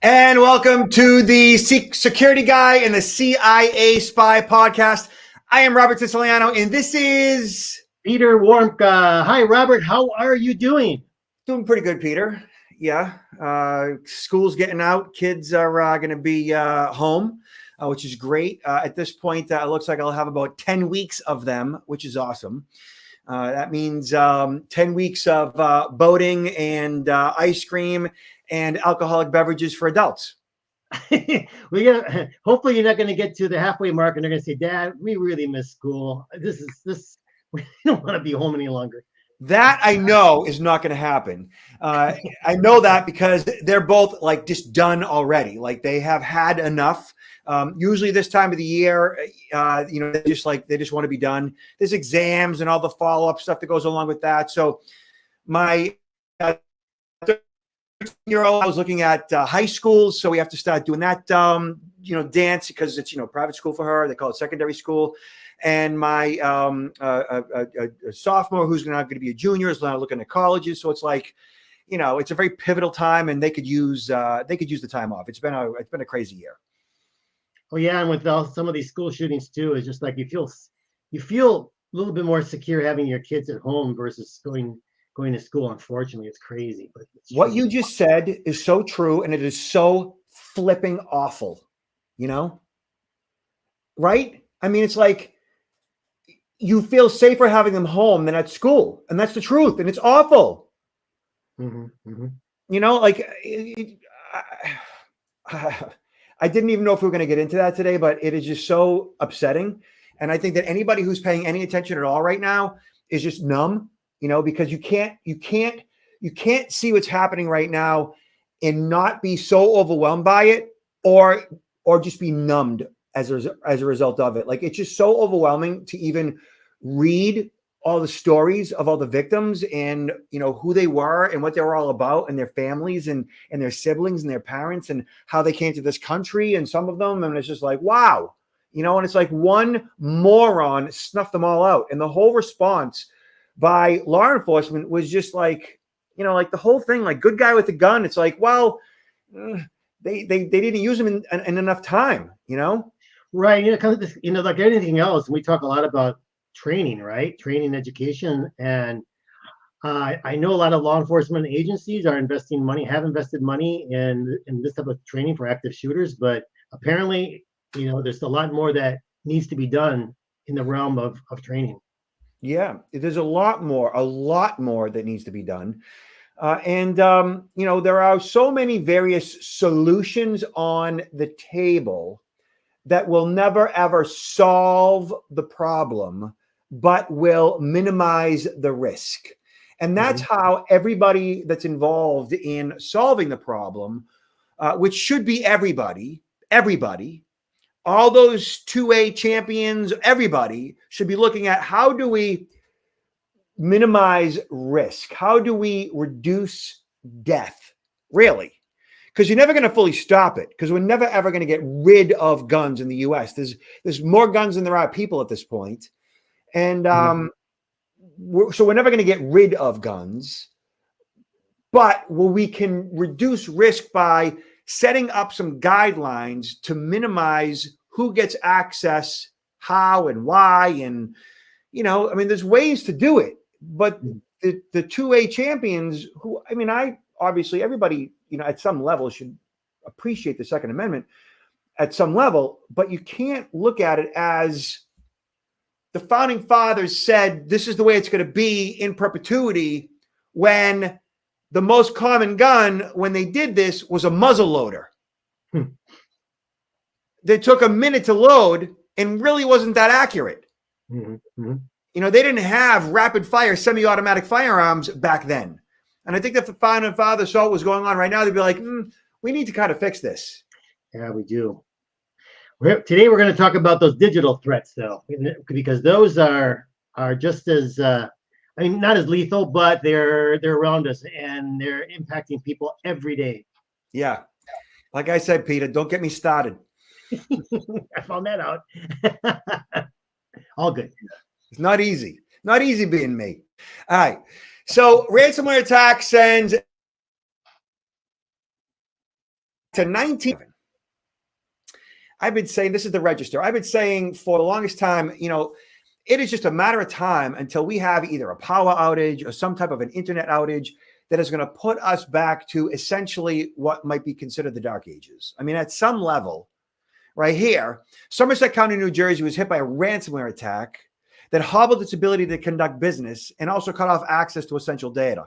And welcome to the Security Guy and the CIA Spy podcast. I am Robert Siciliano, and this is Peter Warmka. Hi, Robert. How are you doing? Doing pretty good, Peter. Yeah, school's getting out. Kids are going to be home, which is great. At this point, it looks like I'll have about 10 weeks of them, which is awesome. That means 10 weeks of boating and ice cream and alcoholic beverages for adults. Hopefully you're not going to get to the halfway mark and they're going to say, Dad, we really miss school. We don't want to be home any longer. That I know is not going to happen. I know that because they're both like just done already. Like they have had enough. Usually this time of the year, they just want to be done. There's exams and all the follow-up stuff that goes along with that. So my 13-year-old, I was looking at high schools, so we have to start doing that, dance because it's, private school for her. They call it secondary school. And my a sophomore who's now going to be a junior is now looking at colleges. So it's like, it's a very pivotal time, and they could use the time off. It's been a crazy year. Oh yeah, and with some of these school shootings too, it's just like you feel a little bit more secure having your kids at home versus going to school. Unfortunately, it's crazy. But what you just said is so true, and it is so flipping awful. Right? I mean, it's like you feel safer having them home than at school, and that's the truth, and it's awful. Mm-hmm, mm-hmm. I didn't even know if we were going to get into that today, but it is just so upsetting. And I think that anybody who's paying any attention at all right now is just numb, because you can't see what's happening right now and not be so overwhelmed by it or just be numbed as a result of it. Like, it's just so overwhelming to even read all the stories of all the victims and, who they were and what they were all about and their families and their siblings and their parents and how they came to this country and some of them. And it's just like, wow, and it's like one moron snuffed them all out. And the whole response by law enforcement was just like, like the whole thing, like good guy with a gun. It's like, well, they didn't use them in enough time, Right. Like anything else, we talk a lot about training, right? Training education. And I know a lot of law enforcement agencies have invested money in this type of training for active shooters. But apparently, there's a lot more that needs to be done in the realm of training. Yeah, there's a lot more that needs to be done. There are so many various solutions on the table that will never, ever solve the problem, but will minimize the risk. And that's how everybody that's involved in solving the problem, which should be everybody, all those 2A champions, everybody should be looking at how do we minimize risk? How do we reduce death? Really? Because you're never going to fully stop it, because we're never, ever going to get rid of guns in the U.S. There's more guns than there are people at this point. And so we're never going to get rid of guns. But we can reduce risk by setting up some guidelines to minimize who gets access, how and why. And, there's ways to do it. But the 2A champions who, obviously everybody, at some level should appreciate the Second Amendment at some level, but you can't look at it as the founding fathers said, this is the way it's going to be in perpetuity, when the most common gun when they did this was a muzzle loader. That took a minute to load and really wasn't that accurate. Mm-hmm. They didn't have rapid fire semi-automatic firearms back then. And I think if the founding fathers saw what was going on right now, they'd be like, we need to kind of fix this. Yeah, we do. Today we're going to talk about those digital threats, though, because those are just as, not as lethal, but they're around us and they're impacting people every day. Yeah. Like I said, Peter, don't get me started. I found that out. All good. It's not easy. Not easy being me. All right. So ransomware attack sends to 19. I've been saying, this is the register. I've been saying for the longest time, it is just a matter of time until we have either a power outage or some type of an internet outage that is going to put us back to essentially what might be considered the dark ages. I mean, at some level, right here, Somerset County, New Jersey was hit by a ransomware attack that hobbled its ability to conduct business and also cut off access to essential data.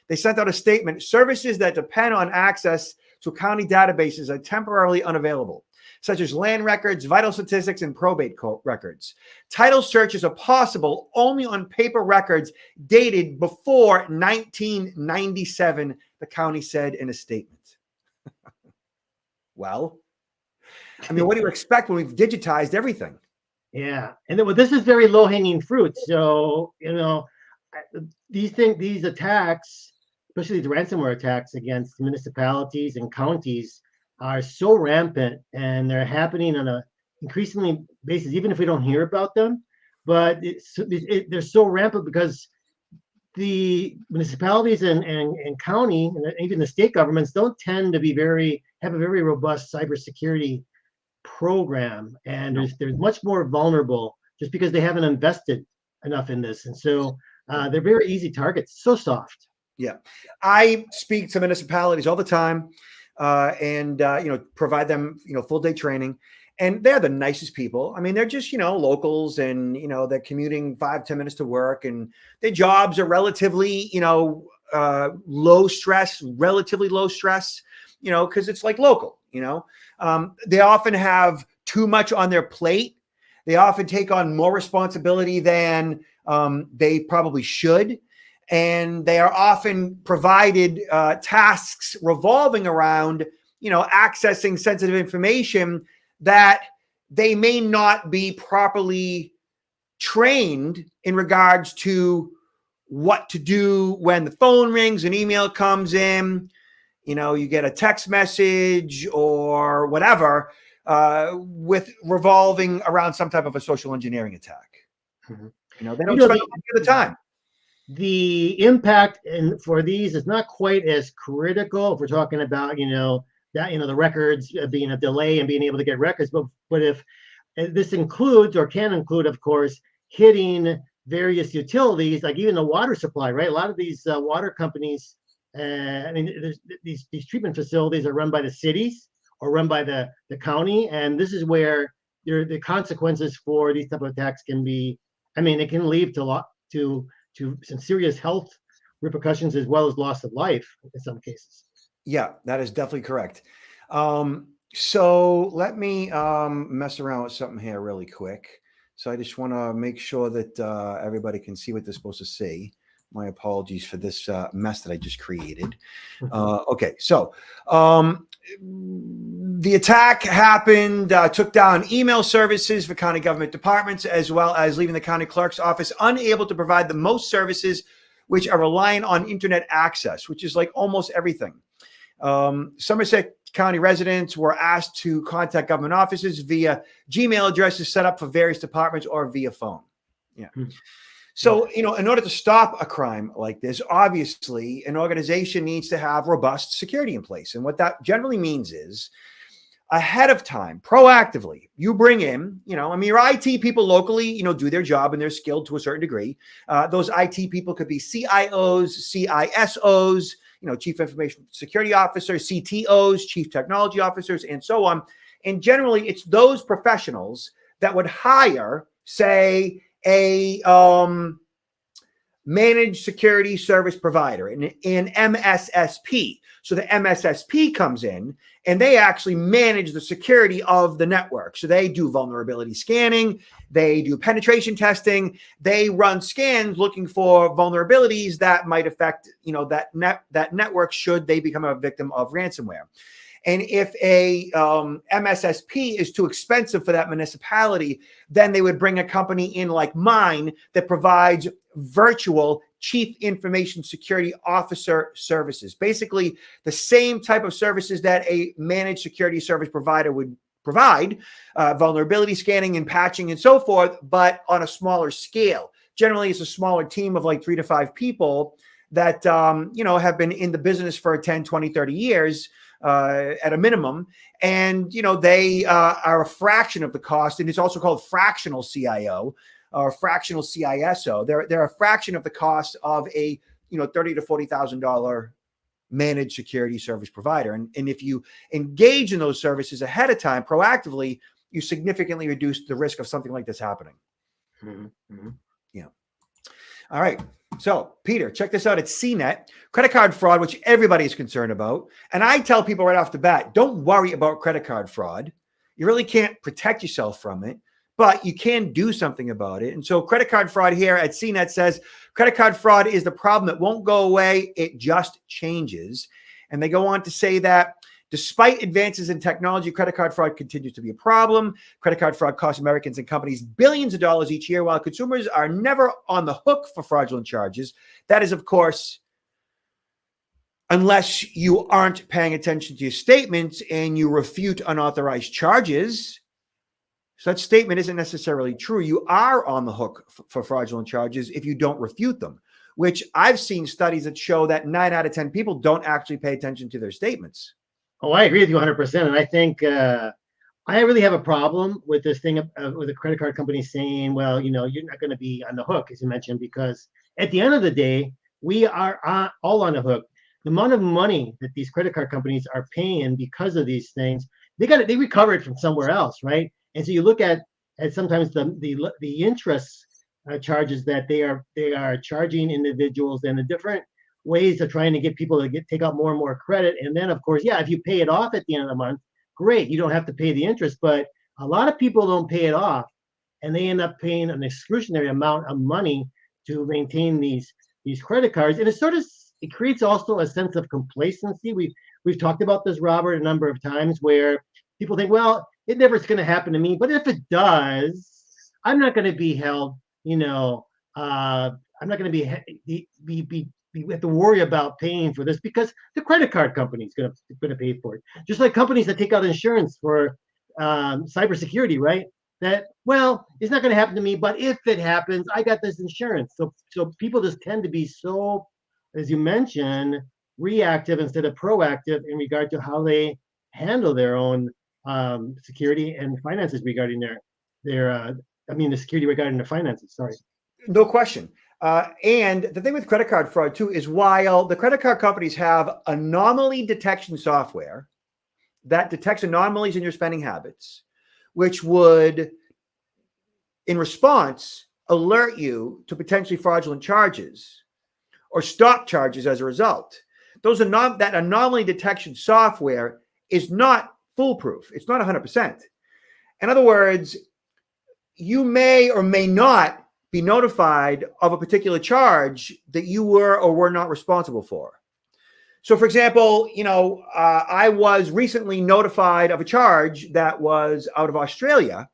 They sent out a statement: services that depend on access to county databases are temporarily unavailable, such as land records, vital statistics, and probate records. Title searches are possible only on paper records dated before 1997, the county said in a statement. Well, I mean, what do you expect when we've digitized everything? Yeah, and then, this is very low-hanging fruit. So these attacks, especially these ransomware attacks against municipalities and counties, are so rampant, and they're happening on a increasingly basis, even if we don't hear about them. But they're so rampant because the municipalities and county and even the state governments don't tend to have a very robust cybersecurity program, and they're much more vulnerable just because they haven't invested enough in this, and so they're very easy targets. So soft. Yeah, I speak to municipalities all the time, and provide them full day training, and they're the nicest people. I mean, they're just locals, and they're commuting 5-10 minutes to work, and their jobs are relatively relatively low stress, because it's like local. They often have too much on their plate. They often take on more responsibility than they probably should. And they are often provided tasks revolving around, accessing sensitive information that they may not be properly trained in regards to what to do when the phone rings, an email comes in, you get a text message or whatever, with revolving around some type of a social engineering attack. Mm-hmm. They don't spend the time. The impact for these is not quite as critical if we're talking about the records being a delay and being able to get records, but if this includes or can include, of course, hitting various utilities, like even the water supply, right? A lot of these water companies, these treatment facilities are run by the cities or run by the county, and this is where the consequences for these type of attacks can be. It can lead to some serious health repercussions as well as loss of life in some cases. Yeah, that is definitely correct. So let me mess around with something here really quick. So I just want to make sure that everybody can see what they're supposed to see. My apologies for this mess that I just created. Okay, so the attack happened, took down email services for county government departments, as well as leaving the county clerk's office unable to provide the most services which are reliant on internet access, which is like almost everything. Somerset County residents were asked to contact government offices via Gmail addresses set up for various departments or via phone. Yeah. So, in order to stop a crime like this, obviously, an organization needs to have robust security in place. And what that generally means is ahead of time, proactively, you bring in, your IT people locally, do their job and they're skilled to a certain degree. Those IT people could be CIOs, CISOs, Chief Information Security Officers, CTOs, Chief Technology Officers, and so on. And generally, it's those professionals that would hire, say, a managed security service provider, an MSSP. So the MSSP comes in and they actually manage the security of the network. So they do vulnerability scanning, they do penetration testing, they run scans looking for vulnerabilities that might affect, that network should they become a victim of ransomware. And if a MSSP is too expensive for that municipality, then they would bring a company in like mine that provides virtual chief information security officer services. Basically, the same type of services that a managed security service provider would provide, vulnerability scanning and patching and so forth, but on a smaller scale. Generally, it's a smaller team of like 3 to 5 people that, have been in the business for 10, 20, 30 years. at a minimum. And, they are a fraction of the cost. And it's also called fractional CIO or fractional CISO. They're a fraction of the cost of a, $30,000 to $40,000 managed security service provider. And if you engage in those services ahead of time, proactively, you significantly reduce the risk of something like this happening. Mm-hmm. Yeah. All right. So, Peter, check this out. It's CNET, credit card fraud, which everybody is concerned about. And I tell people right off the bat, don't worry about credit card fraud. You really can't protect yourself from it, but you can do something about it. And so credit card fraud here at CNET says, credit card fraud is the problem that won't go away. It just changes. And they go on to say that despite advances in technology, credit card fraud continues to be a problem. Credit card fraud costs Americans and companies billions of dollars each year, while consumers are never on the hook for fraudulent charges. That is, of course, unless you aren't paying attention to your statements and you refute unauthorized charges. So that statement isn't necessarily true. You are on the hook for fraudulent charges if you don't refute them, which I've seen studies that show that 9 out of 10 people don't actually pay attention to their statements. Oh, I agree with you 100%. And I think I really have a problem with this thing with the credit card company saying, well, you're not going to be on the hook, as you mentioned, because at the end of the day, we are all on the hook. The amount of money that these credit card companies are paying because of these things, they recover it from somewhere else, right? And so you look at sometimes the interest charges that they are charging individuals and the different ways of trying to get people to take out more and more credit. And then, of course, if you pay it off at the end of the month, great, you don't have to pay the interest. But a lot of people don't pay it off, and they end up paying an excruciating amount of money to maintain these credit cards. And it creates also a sense of complacency. We've talked about this, Robert, a number of times, where people think, well, it never is going to happen to me. But if it does, I'm not going to be held, I'm not going to we have to worry about paying for this because the credit card company is going to pay for it. Just like companies that take out insurance for cybersecurity, right? That, well, it's not going to happen to me, but if it happens, I got this insurance. So people just tend to be so, as you mentioned, reactive instead of proactive in regard to how they handle their own security and finances regarding the security regarding their finances. Sorry. No question. And the thing with credit card fraud, too, is while the credit card companies have anomaly detection software that detects anomalies in your spending habits, which would, in response, alert you to potentially fraudulent charges or stop charges as a result. That anomaly detection software is not foolproof. It's not 100%. In other words, you may or may not be notified of a particular charge that you were or were not responsible for. So, for example, I was recently notified of a charge that was out of Australia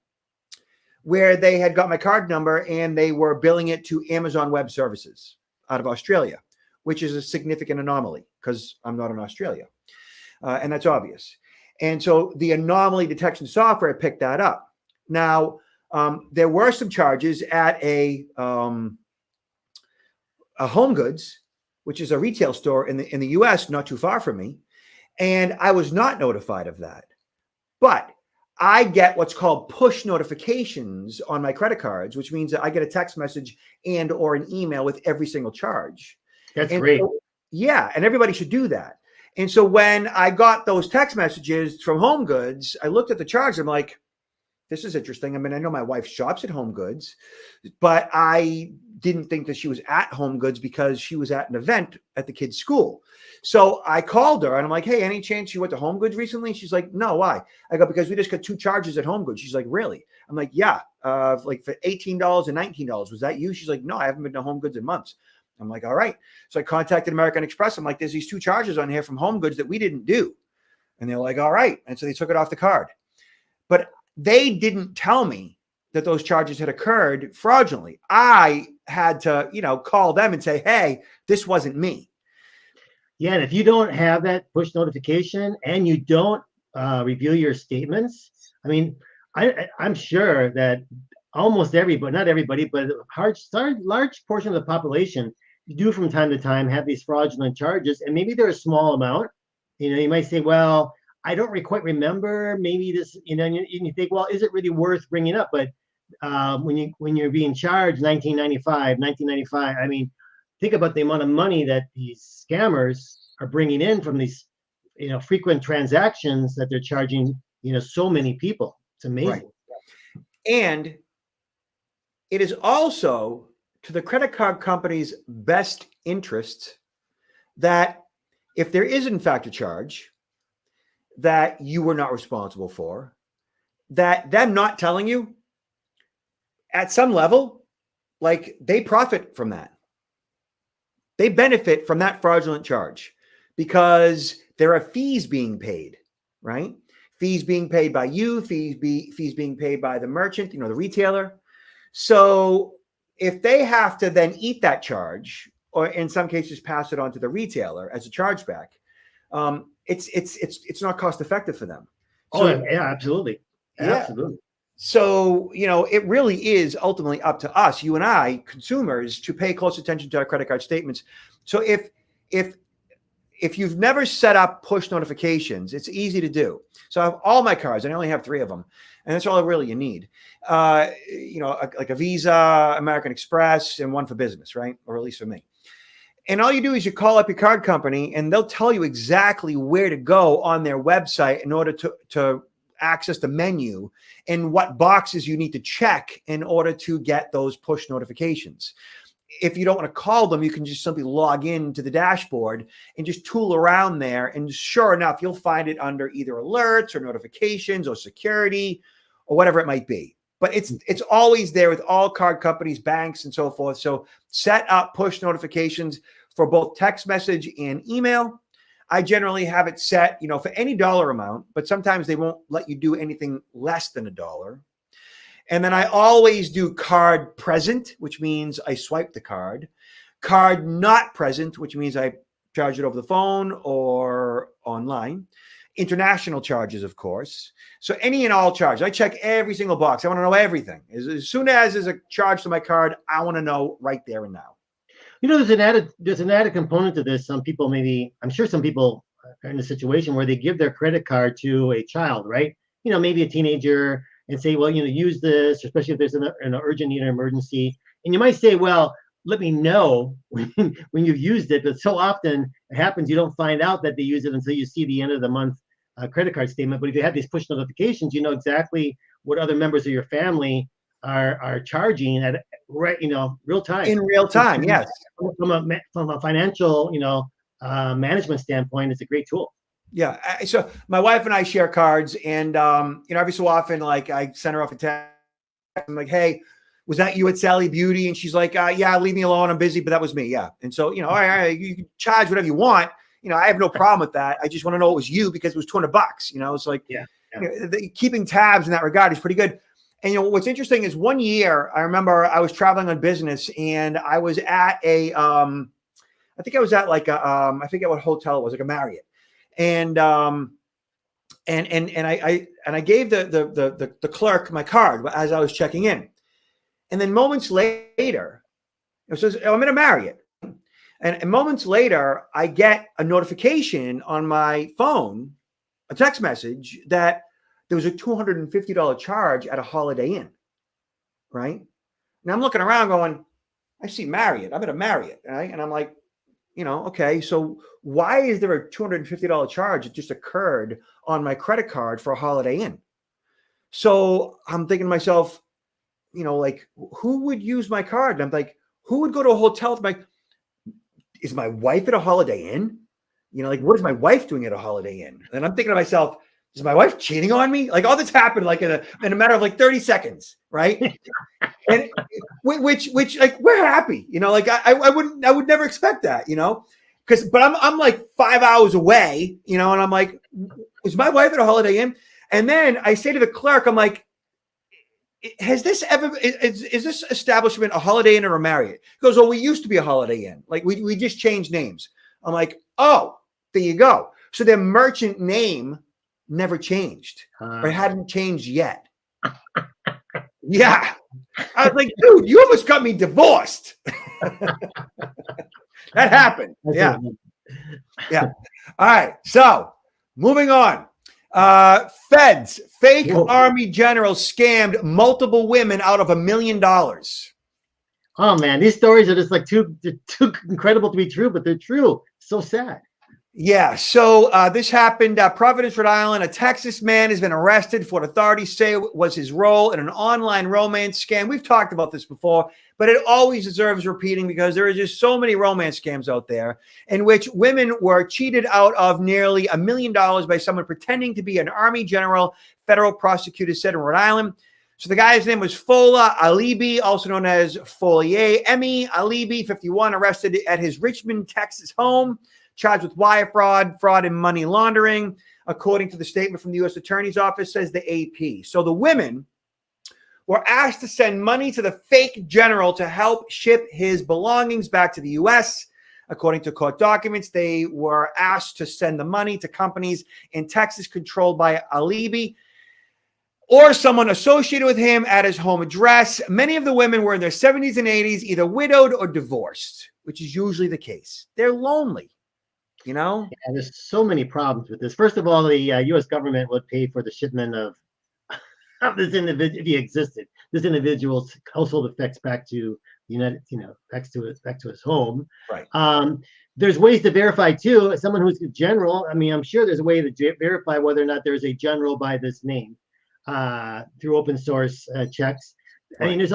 where they had got my card number and they were billing it to Amazon Web Services out of Australia, which is a significant anomaly because I'm not in Australia. And that's obvious. And so the anomaly detection software picked that up. Now, there were some charges at a Home Goods, which is a retail store in the U.S. not too far from me, and I was not notified of that. But I get what's called push notifications on my credit cards, which means that I get a text message and or an email with every single charge. That's great. So, yeah, and everybody should do that. And so when I got those text messages from Home Goods, I looked at the charge. I'm like, this is interesting. I mean, I know my wife shops at Home Goods, but I didn't think that she was at Home Goods because she was at an event at the kids' school. So I called her and I'm like, hey, any chance you went to Home Goods recently? She's like, no, why? I go, because we just got 2 charges at Home Goods. She's like, really? I'm like, yeah, like for $18 and $19. Was that you? She's like, no, I haven't been to Home Goods in months. I'm like, all right. So I contacted American Express. I'm like, there's these 2 charges on here from Home Goods that we didn't do. And they're like, all right. And so they took it off the card. But they didn't tell me that those charges had occurred fraudulently. I had to, call them and say, hey, this wasn't me. Yeah, and if you don't have that push notification and you don't review your statements, I mean, I'm sure that almost everybody, not everybody, but a large portion of the population do from time to time have these fraudulent charges, and maybe they're a small amount You might say, well, I don't quite remember. Maybe this, and you think, well, is it really worth bringing up? But when you're being charged 1995, I mean, think about the amount of money that these scammers are bringing in from these, frequent transactions that they're charging, so many people. It's amazing. Right. And it is also to the credit card company's best interest that if there is in fact a charge that you were not responsible for, that them not telling you at some level, like they profit from that. They benefit from that fraudulent charge because there are fees being paid, right? Fees being paid by you, fees being paid by the merchant, the retailer. So if they have to then eat that charge, or in some cases pass it on to the retailer as a chargeback, it's not cost effective for them. So, yeah, absolutely. Absolutely. So, it really is ultimately up to us, you and I, consumers, to pay close attention to our credit card statements. So if you've never set up push notifications, it's easy to do. So I have all my cards, and I only have 3 of them, and that's all really you need. Like a Visa, American Express, and one for business, right? Or at least for me. And all you do is you call up your card company, and they'll tell you exactly where to go on their website in order to access the menu and what boxes you need to check in order to get those push notifications. If you don't want to call them, you can just simply log into the dashboard and just tool around there. And sure enough, you'll find it under either alerts or notifications or security or whatever it might be. But it's always there with all card companies, banks, and so forth. So set up push notifications for both text message and email. I generally have it set, for any dollar amount, but sometimes they won't let you do anything less than $1. And then I always do card present, which means I swipe the card. Card not present, which means I charge it over the phone or online. International charges, of course. So any and all charges. I check every single box. I want to know everything. As soon as there's a charge to my card, I want to know right there and now. There's an added component to this. I'm sure some people are in a situation where they give their credit card to a child, right? Maybe a teenager, and say, well, use this, especially if there's an urgent need or emergency. And you might say, well, let me know when you've used it. But so often it happens, you don't find out that they use it until you see the end of the month credit card statement. But if you have these push notifications, you know exactly what other members of your family are charging at real time. In real time, yes. From a financial, management standpoint, it's a great tool. Yeah. So my wife and I share cards, and every so often, like I send her off a text. I'm like, "Hey, was that you at Sally Beauty?" And she's like, "Yeah, leave me alone. I'm busy." But that was me. Yeah. And so, all right, you can charge whatever you want. I have no problem with that. I just want to know it was you because it was $200. It's like, keeping tabs in that regard is pretty good. And what's interesting is one year I remember I was traveling on business, and I was at I think I was at like I forget what hotel it was, like a Marriott. And I gave the clerk my card as I was checking in, and then moments later, it says I'm in a Marriott, and moments later I get a notification on my phone, a text message that there was a $250 charge at a Holiday Inn, right? And I'm looking around going, I see Marriott. I'm at a Marriott, right? And I'm like, okay, so why is there a $250 charge that just occurred on my credit card for a Holiday Inn? So I'm thinking to myself, like, who would use my card? And I'm like, who would go to a hotel is my wife at a Holiday Inn? Like, what is my wife doing at a Holiday Inn? And I'm thinking to myself, is my wife cheating on me? Like, all this happened like in a matter of like 30 seconds, right? And which like we're happy, like I would never expect that, but I'm like 5 hours away, and I'm like, is my wife at a Holiday Inn? And then I say to the clerk, I'm like, has this ever is this establishment a Holiday Inn or a Marriott? He goes, well, we used to be a Holiday Inn, like we just changed names. I'm like, oh, there you go. So their merchant name never changed, or hadn't changed yet. Yeah. I was like, dude, you almost got me divorced. That happened. Yeah. Yeah. All right. So moving on. Feds, fake Whoa. army general scammed multiple women out of $1 million. Oh man, these stories are just like too incredible to be true, but they're true. So sad. Yeah, so this happened Providence, Rhode Island. A Texas man has been arrested for what authorities say was his role in an online romance scam. We've talked about this before, but it always deserves repeating because there are just so many romance scams out there in which women were cheated out of nearly $1 million by someone pretending to be an army general, federal prosecutor said in Rhode Island. So the guy's name was Fola Alibi, also known as Folier. Emmy Alibi, 51, arrested at his Richmond, Texas home, charged with wire fraud, fraud, and money laundering, according to the statement from the U.S. Attorney's Office, says the AP. So the women were asked to send money to the fake general to help ship his belongings back to the U.S. According to court documents, they were asked to send the money to companies in Texas controlled by Alibi or someone associated with him at his home address. Many of the women were in their 70s and 80s, either widowed or divorced, which is usually the case. They're lonely. You know, and there's so many problems with this. First of all, the U.S. government would pay for the shipment of this individual if he existed. This individual's household effects back to back to his home. Right. There's ways to verify too. Someone who's a general. I mean, I'm sure there's a way to verify whether or not there's a general by this name through open source checks. Right. I mean,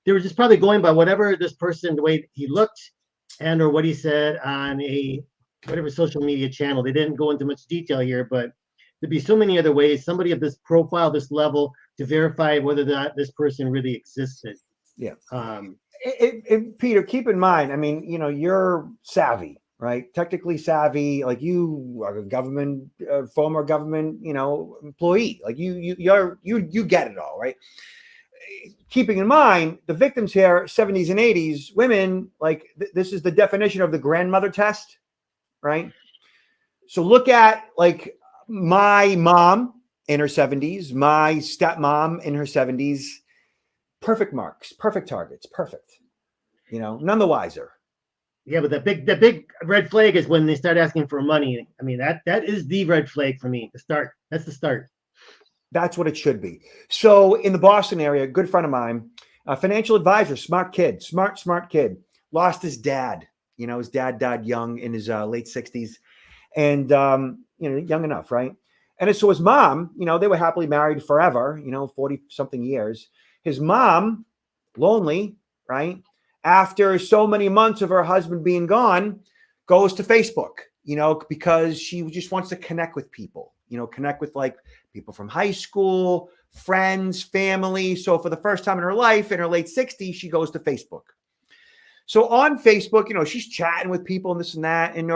they were just probably going by whatever this person, the way he looked, and or what he said on a whatever social media channel. They didn't go into much detail here, but there'd be so many other ways, somebody of this profile, this level, to verify whether that this person really existed. Yeah. Peter, keep in mind, I mean, you're savvy, right? Technically savvy, like you are a government, former government, employee. Like you get it all, right? Keeping in mind, the victims here, 70s and 80s, women, like this is the definition of the grandmother test. Right. So look at like my mom in her 70s, my stepmom in her 70s, perfect marks, perfect targets, perfect, none the wiser. Yeah, but the big red flag is when they start asking for money. I mean, that is the red flag for me. That's the start. That's what it should be. So in the Boston area, a good friend of mine, a financial advisor, smart kid, smart kid, lost his dad. His dad died young in his late 60s and, young enough, right? And so his mom, they were happily married forever, 40 something years. His mom, lonely, right? After so many months of her husband being gone, goes to Facebook, because she just wants to connect with people, connect with like people from high school, friends, family. So for the first time in her life, in her late 60s, she goes to Facebook. So on Facebook, she's chatting with people and this and that, and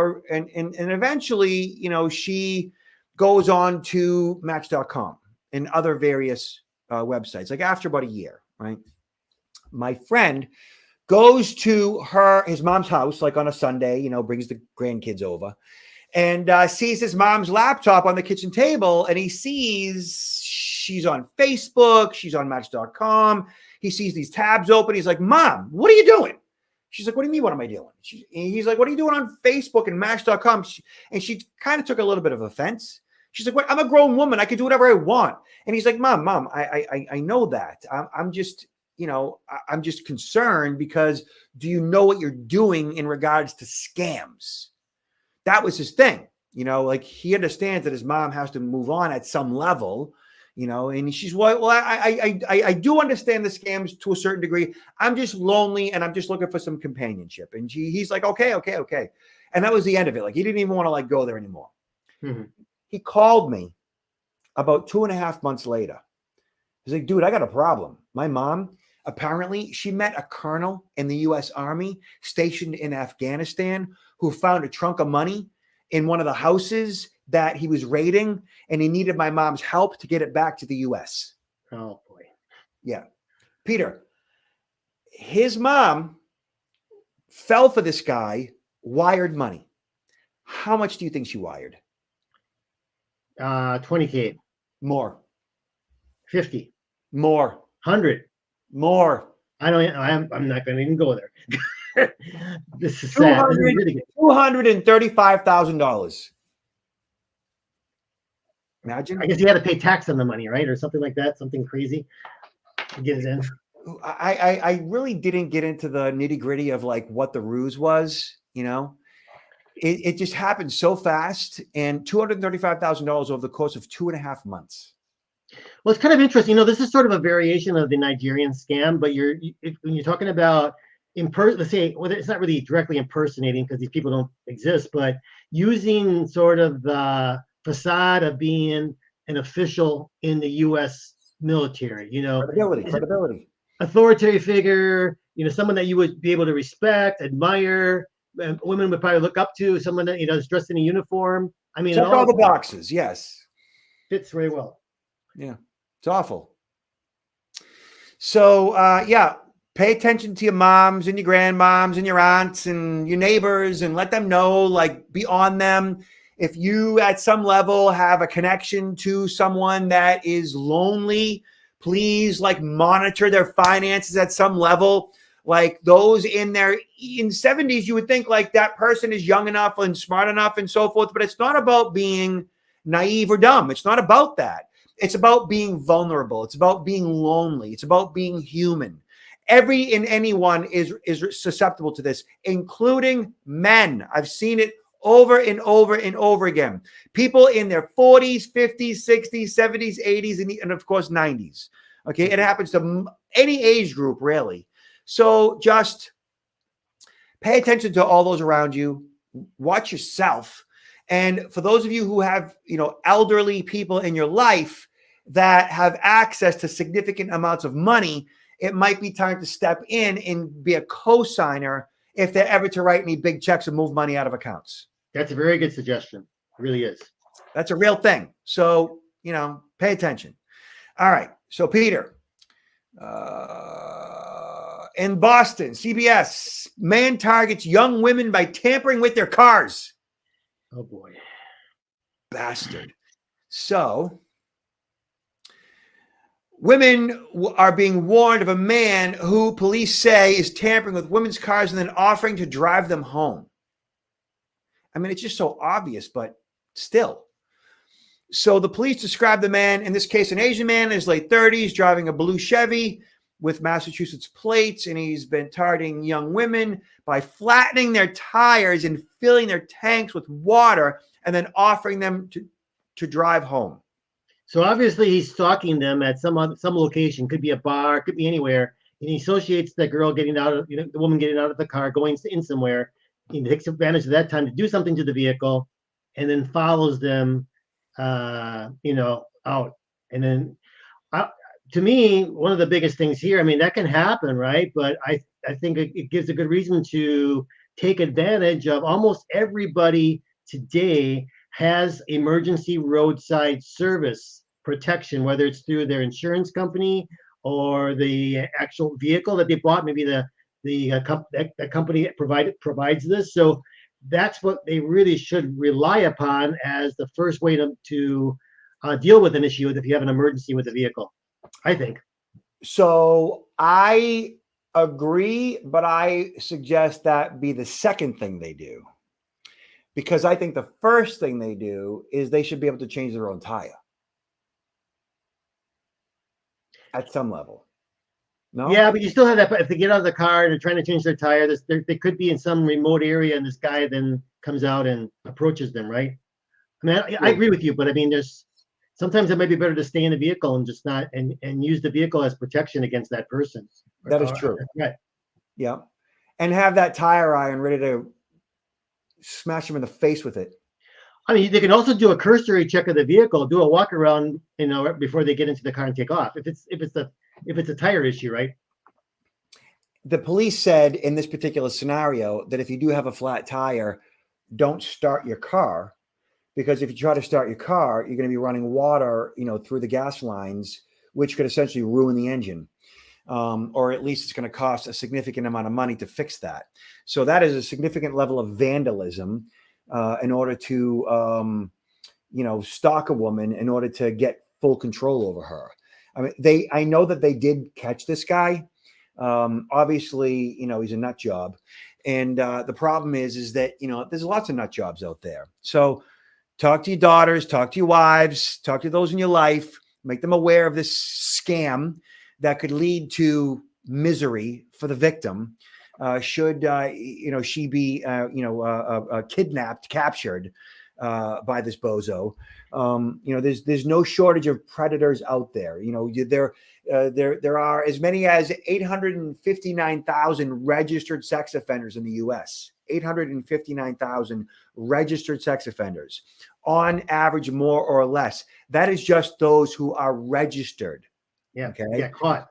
eventually, she goes on to Match.com and other various websites. Like after about a year, right? My friend goes to his mom's house, like on a Sunday, brings the grandkids over, and sees his mom's laptop on the kitchen table, and he sees she's on Facebook, she's on Match.com. He sees these tabs open. He's like, "Mom, what are you doing?" She's like, "What do you mean? What am I doing?" He's like, "What are you doing on Facebook and Match.com?" And she kind of took a little bit of offense. She's like, "What? I'm a grown woman. I can do whatever I want." And he's like, Mom, I know that. I'm just, I'm just concerned because do you know what you're doing in regards to scams?" That was his thing. Like he understands that his mom has to move on at some level. And she's well, I do understand the scams to a certain degree. I'm just lonely and I'm just looking for some companionship. And he's like, okay. And that was the end of it. Like he didn't even want to like go there anymore. Mm-hmm. He called me about 2.5 months later. He's like, "Dude, I got a problem. My mom, apparently she met a colonel in the U.S. Army stationed in Afghanistan who found a trunk of money in one of the houses that he was raiding, and he needed my mom's help to get it back to the U.S. Oh, boy. Yeah. Peter, his mom fell for this guy, wired money. How much do you think she wired? 20K. More. 50. More. 100. More. I'm not going to even go there. This is sad. This is really good. $235,000. Imagine. I guess he had to pay tax on the money, right, or something like that, something crazy to get it in. I really didn't get into the nitty gritty of like what the ruse was. It just happened so fast, and $235,000 over the course of 2.5 months. Well, it's kind of interesting. This is sort of a variation of the Nigerian scam, but when you're talking about let's say, well, it's not really directly impersonating because these people don't exist, but using sort of the facade of being an official in the U.S. military, Credibility. Authoritative figure, someone that you would be able to respect, admire, women would probably look up to, someone that, is dressed in a uniform. I mean, check all the boxes. Yes. Fits very well. Yeah. It's awful. So, pay attention to your moms and your grandmoms and your aunts and your neighbors and let them know, like, be on them. If you at some level have a connection to someone that is lonely, please like monitor their finances at some level. Like those in 70s, you would think like that person is young enough and smart enough and so forth, but it's not about being naive or dumb. It's not about that. It's about being vulnerable. It's about being lonely. It's about being human. Every and anyone is susceptible to this, including men. I've seen it over and over and over again. People in their 40s, 50s, 60s, 70s, 80s, and of course, 90s. Okay. It happens to any age group, really. So just pay attention to all those around you. Watch yourself. And for those of you who have, elderly people in your life that have access to significant amounts of money, it might be time to step in and be a co-signer if they're ever to write me big checks and move money out of accounts. That's a very good suggestion. It really is. That's a real thing. So, pay attention. All right. So, Peter, in Boston, CBS, man targets young women by tampering with their cars. Oh, boy. Bastard. So, women are being warned of a man who police say is tampering with women's cars and then offering to drive them home. I mean, it's just so obvious, but still. So the police describe the man, in this case, an Asian man in his late 30s, driving a blue Chevy with Massachusetts plates, and he's been targeting young women by flattening their tires and filling their tanks with water and then offering them to drive home. So obviously he's stalking them at some location, could be a bar, could be anywhere, and he associates the girl getting out of, the woman getting out of the car, going in somewhere. He takes advantage of that time to do something to the vehicle, and then follows them, out. And then, to me, one of the biggest things here, I mean, that can happen, right? But I think it gives a good reason to take advantage of. Almost everybody today has emergency roadside service protection, whether it's through their insurance company or the actual vehicle that they bought. Maybe the company provides this. So that's what they really should rely upon as the first way to deal with an issue if you have an emergency with a vehicle, I think. So I agree, but I suggest that be the second thing they do. Because I think the first thing they do is they should be able to change their own tire at some level. No? Yeah, but you still have that. If they get out of the car and they're trying to change their tire, they could be in some remote area, and this guy then comes out and approaches them, right? I mean, I agree with you, but I mean, sometimes it might be better to stay in the vehicle and just not and use the vehicle as protection against that person. That is true. Right. Yeah, and have that tire iron ready to smash them in the face with it. I mean, they can also do a cursory check of the vehicle, do a walk around, before they get into the car and take off. If it's a tire issue, right? The police said in this particular scenario that if you do have a flat tire, don't start your car, because if you try to start your car, you're going to be running water, through the gas lines, which could essentially ruin the engine. Or at least it's going to cost a significant amount of money to fix that. So that is a significant level of vandalism in order to, stalk a woman in order to get full control over her. I mean, I know that they did catch this guy, Obviously, he's a nut job. And the problem is that, there's lots of nut jobs out there. So talk to your daughters, talk to your wives, talk to those in your life, make them aware of this scam that could lead to misery for the victim. Should she be kidnapped, captured by this bozo? There's no shortage of predators out there. There are as many as 859,000 registered sex offenders in the U.S. 859,000 registered sex offenders, on average, more or less. That is just those who are registered. Yeah. Okay. Get caught.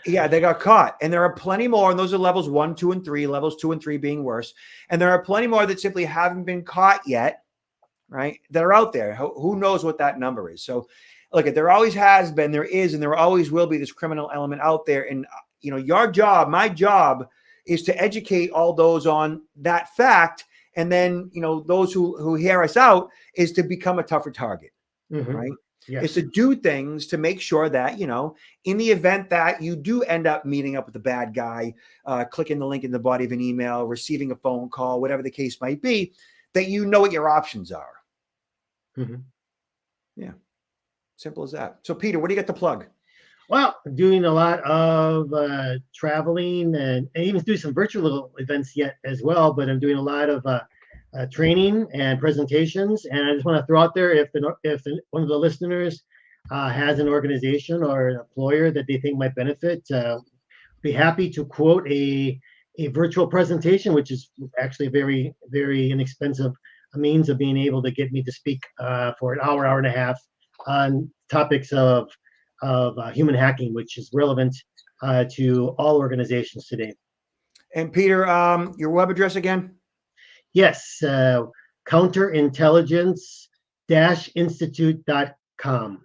Yeah, they got caught. And there are plenty more, and those are levels 1, 2, and 3, levels 2 and 3 being worse. And there are plenty more that simply haven't been caught yet, right? That are out there. Who knows what that number is? So look, there always has been, there is, and there always will be this criminal element out there. And, your job, my job, is to educate all those on that fact. And then, those who hear us out is to become a tougher target, right? Yes. Is to do things to make sure that, in the event that you do end up meeting up with the bad guy, clicking the link in the body of an email, receiving a phone call, whatever the case might be, that you know what your options are. Yeah. Simple as that. So, Peter, what do you got to plug? Well, I'm doing a lot of traveling and even do some virtual events yet as well, but I'm doing a lot of training and presentations. And I just want to throw out there, if one of the listeners has an organization or an employer that they think might benefit, be happy to quote a virtual presentation, which is actually a very, very inexpensive means of being able to get me to speak for an hour and a half on topics of human hacking, which is relevant to all organizations today. And Peter, your web address again? Yes, counterintelligence-institute.com.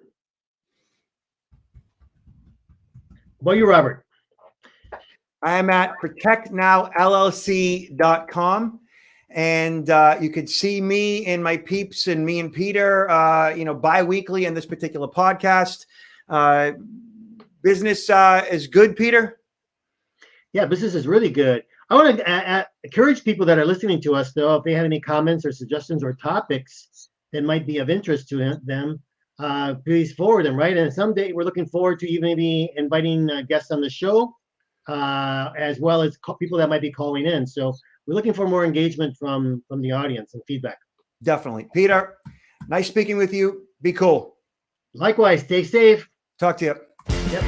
What about you, Robert? I'm at protectnowllc.com. And you could see me and my peeps and me and Peter, bi-weekly in this particular podcast. Business is good, Peter? Yeah, business is really good. I want to encourage people that are listening to us, though, if they have any comments or suggestions or topics that might be of interest to them, please forward them, right? And someday we're looking forward to you maybe inviting guests on the show, as well as people that might be calling in. So we're looking for more engagement from the audience and feedback. Definitely. Peter, nice speaking with you. Be cool. Likewise, stay safe. Talk to you. Yep.